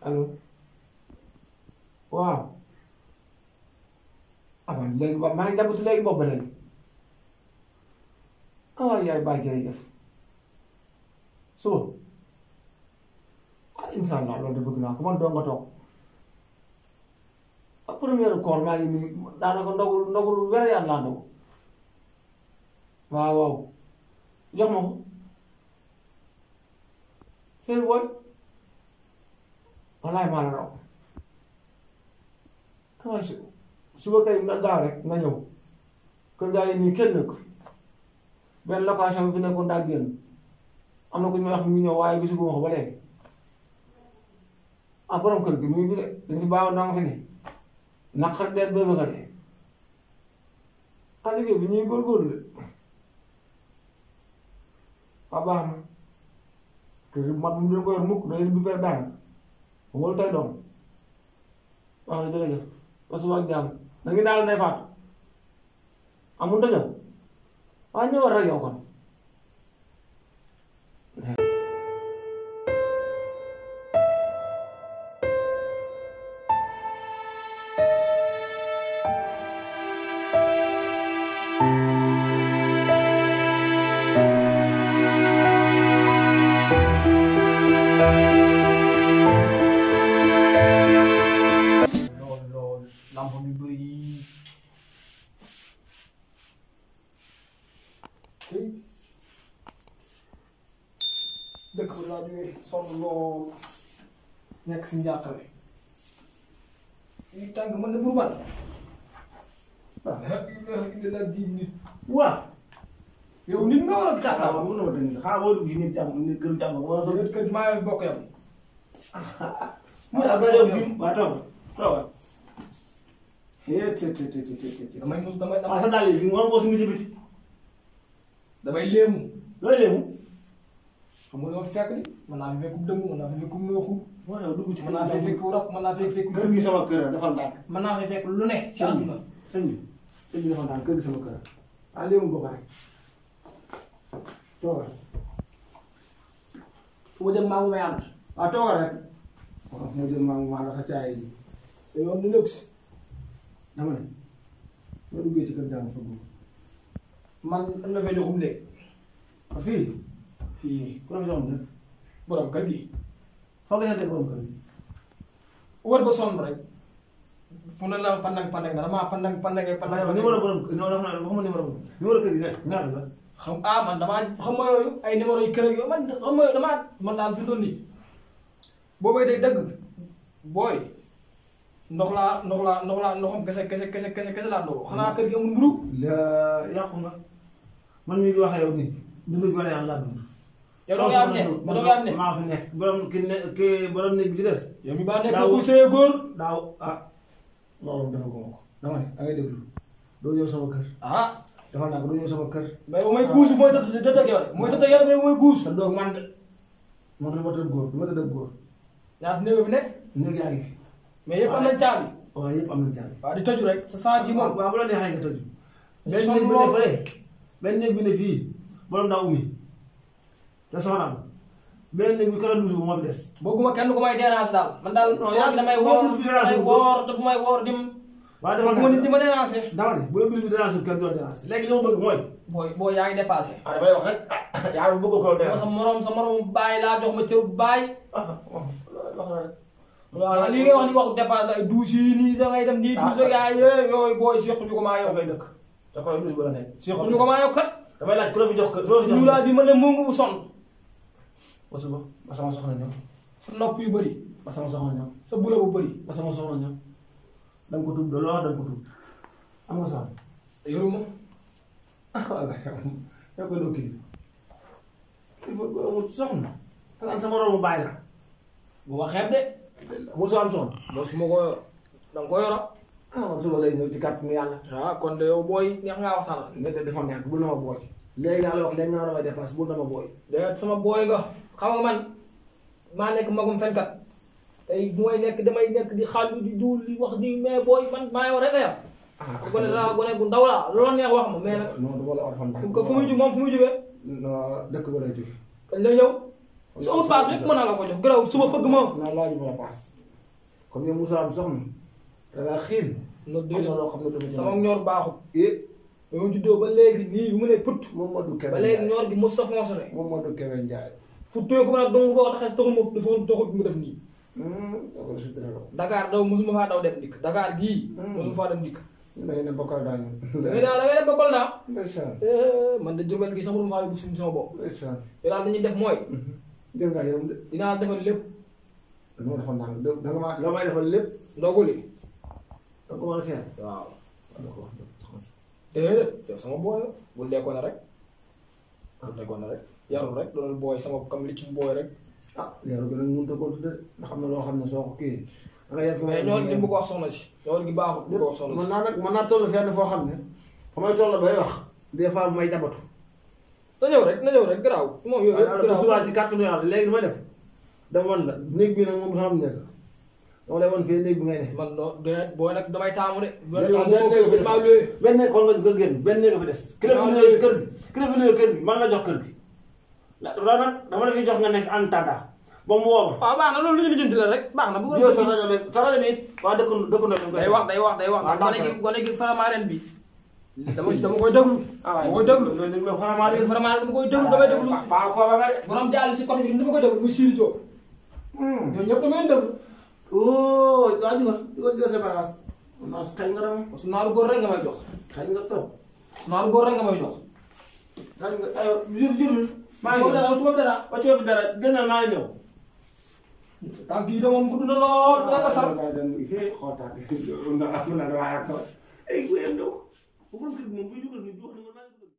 allo waaw ah man léegi ba maa ngi jàppatu léegi boobu ba léegi ah yaay bàyyi jërëjëf suba ah incha allah loolu de bëgg naa ko man doo nga toog ah première koor maa ngi nii daanaka ndogul weer yàlla laa ndogu waaw waaw jox ma ko sëriñ booy walaay maa la raw waaye suba kay nga gaaw rek nga ñëw kër gaa yi nii kenn nekk benn location bi fi nekkoon daa génn am na ku ñu wax mu ngi ñëw waaye gisuguma ko ba léegi ah borom kër gi mu ngi fi de dañu baaxoon naa nga fi ne naqar deet ba bëgg a dee ah liggéey bi ñuy góorgóorlu de waaw baax na kër gi mat mu dina ko yor mukk day bi per daanaka bu ma lu tey doom wax na jërëjëf ba suba ak jàmm da ngi daal nay faatu amul ta ñëw waaye ñëwal rek yow kon lamp bi bëri dëkk bi laa jógee sonn lool nekk si njàqare yi tàng mën na bur ban la ilaha illallah di nit waaw yow nit nga war a càkkaar waaw mën na ma dëgg xaaral boo dugg nit jàmm nit gërëm jàmm wala yow kër maa ngi bokk yam ba yow bi waa toog toogal damay mus damay ah sa daal yi fi mu war ko suñu biti damay léemu looy léemu xam nga loo fekk ni mën naa fi fekk dëmm mën naa fi fekk nooxu waaw yow dugg ci mën naa fi fekk rab mën naa fi fekk kër gi sama kër dafa ndànk mën naa fi fekk lu ne ci àdduna sëñ bi dafa ndànk kër gi sama kër ah léemu ko rek toogal fu ma dem maa ngi may ànd waaw toogal rek waaw fu ma jël maa la sa caay ji te yoon du lëgs dama ne boo duggee ci kër jàmm fa dugg man am na fee joxum léegi fii fii ku la fi joxoon nag borom kër gi foo nga sante borom kër gi wër ba sonn rek fu ne la pandang pandang dama pandang pandang waaw numéro borom non dafa naa waxuma numéro kër gi ñaata la xam man damaa xam ma yooyu ay numéro yu kër yooyu man xam ma damaa man daal fi mu toll nii boobay day dëgg booy ndoxam kese laa ndox xanaa kër gi amul mburu yàqu nga man mii di wax yow nii dund gi wala yàlla laa dund. yow doo yaa ne maa fi nekk borom borom néeg bi ci des. yow mi baa nekk ku sëy góor daaw loolu dafa ko dama ne da ngay déglu doo ñëw sama kër. dafa naa ko doo ñëw sama kër. mais ba may guus mooy tëdd ak yow de mooy tëdd ak yow de mooy guus. te doog man de man du ma tëdd góor du ma tëdd góor. ñaata néeg bi nekk. néeg yaa ngi fi. mais yëpp am nañ caabi. waaw yëpp am nañ caabi. waaw di tëju rek sa saa ji moom. waaw bu la neexee nga tëju. benn néeg bi ne fële benn néeg bi ne fii borom daa ummi te soxnaam benn néeg bi kër douze bu moo fi des. bëgguma kenn ku may dérange daal man daal. non yaa damay woor te bu may woor dim. waaw dafa nit di ma déranger. dama ne bu la bis bi déranger kenn du la déranger léegi li ma bëgg mooy. booy yaa ngi dépassé. damay wax rek yaa ngi bëgg ko déranger. sa morom bàyyi laa jox ma cër bàyyi. wax na rek. waaw li ngay wax ni waxu dépassé ay douze yi nii da ngay dem nii douze yaay yooyu booy surtout ñu ko maa yow. dafay dëkk te kon bis bu la nekk. surtout ñu ko maa yow kat. damay laaj ku la fi jox kër. ñu laa bi mën a mungu bu sonn. ba suba ba sama soxna ñëw. sa nopp yu bëri. ba sama soxna ñëw. sa bula bu bëri. ba sama soxna ñëw. da nga ko tuub de loo wax da nga ko tuub am nga soxna. yoruma. waaw yow koy doo kilifa. kilifa bu amul soxna. xanaa sama roomu bàyyi la. bu ma xeeb de. mosoo am soxna. mosuma ko yor da nga ko yoro. man suba lay ñëw ci kàttanu yàlla. kon de yow booy neex ngaa waxtaan. nga dafa nekk bul na ma booy. léegi naa la wax léegi naa damay dépasse bul na ma booy. léegi sama booy nga xam nga man maa nekk magum fenkat tey bu may nekk damay nekk di xaalu di duul di wax di mais booy man maa ngi war rek a yam. gone laa gone bu ndaw laa loolu neex wax ma mais nag. non du ma la war fan. fu muy jug moom fu muy jugee. non dëkk ba lay jóge. kañ lay ñëw. su ma paas rek mën naa la ko jox garaw suba fëgg ma. non laaju ma la paas. comme yow Moussa am soxna da ngaa xiin. no am na loo xam ne dama ci sama ñor baaxut. ba ma juddoo ba léegi nii bi mu ne put. Mamadou Kébé ba léegi ñor gi mos a foncé rek. Mamadou Kébé Ndiaye. futtee ko ma nag dong boo taxee taxul ma taxul mu def nii. Dakar daw mosuma faa daw dem dikk Dakar gii. mosuma faa dem dikk. da ngay dem bokkal daa ñu. da ngay dem bokkal daa. ndeysaan. man de Jurbel gi sax mënuma faa yóbbu suñu sama bopp. ndeysaan. te daal dañuy def mooy. jël ngaa yërëm de. dinaa defal lépp. dama defoon naa da nga ma loo may defal lépp. ndogu li. da nga commencé. waaw. déedéet yow sama booy la bul dekkoon rek. bul dekkoon rek yarul rek doonal booy sama kam li ci booy rek. ah yaru gi nag mënut a compter de ndax xam na loo xam ne soo ko kii. da nga yem fi mais ñool gi bu ko wax soxna si. ñool gi baaxut bu ko wax soxna si. mën naa toll fenn foo xam ne fa may toll bay wax des fois bu may jabatu. na ñëw rek garaaw. moom yooyu yëpp garaaw souvent ci kàttanu yàlla léegi li may def dama wan la néeg bi nag moom xam nekk dama lay wan fii néeg bi ngay ne. man doo booy nag damay taamu de. benn néeg xool nga génn benn néeg fi des. ki la fi nuyoo kër gi man la jox kër gi. loolu nag dama la fi jox nga nekk en tanda ba mu woo ma. waaw baax na loolu lu ñu lijjanti la rek baax na. bu ko sa rajo bi it waa dëkkandoo day wax gone gi faramaaren bi. dama koy déglu. dama koy déglu loolu déglu faramaaren dama koy déglu damay déglu. paa koo ba nga de. borom jàll si côté bi dama koy déglu muy Siri Diop. ñooñu ñëpp dama leen déglu. waa jugal jël sa bagage. naa xëy nga dem. su naaru góor rek nga may jox. xëy nga trop. su naaru góor rek nga may jox. xëy nga aywa jurul. maa ngi tubaab dara. ba coow fi dara gën a maa ñëw. tànk yi de moom gudd na lool dina la sar. xool tànk yi.